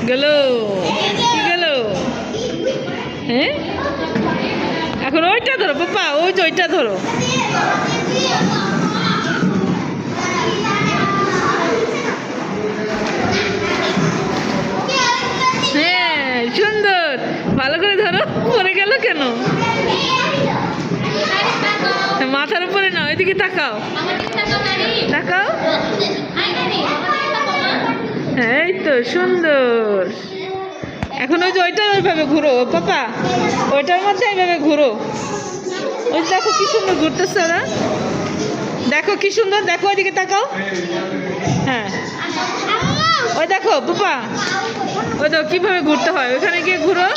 গেল কি গেল? হ্যাঁ এখন ওইটা ধরো পাপা, ওই যে ওইটা ধরো। হ্যাঁ সুন্দর, ভালো করে ধরো। পড়ে গেল কেন? মাথার উপরে না, ওইদিকে তাকাও, তাকাও। এই তো সুন্দর। এখন ওই যে ওইটা ওইভাবে ঘুরো পাপা, ওইটার মধ্যে এইভাবে ঘুরো। ওই দেখো কি সুন্দর ঘুরতেছে ওরা, দেখো কি সুন্দর, দেখো ওইদিকে তাকাও। হ্যাঁ ওই দেখো পাপা, ওই দেখো কিভাবে ঘুরতে হয়, ওইখানে গিয়ে ঘুরো।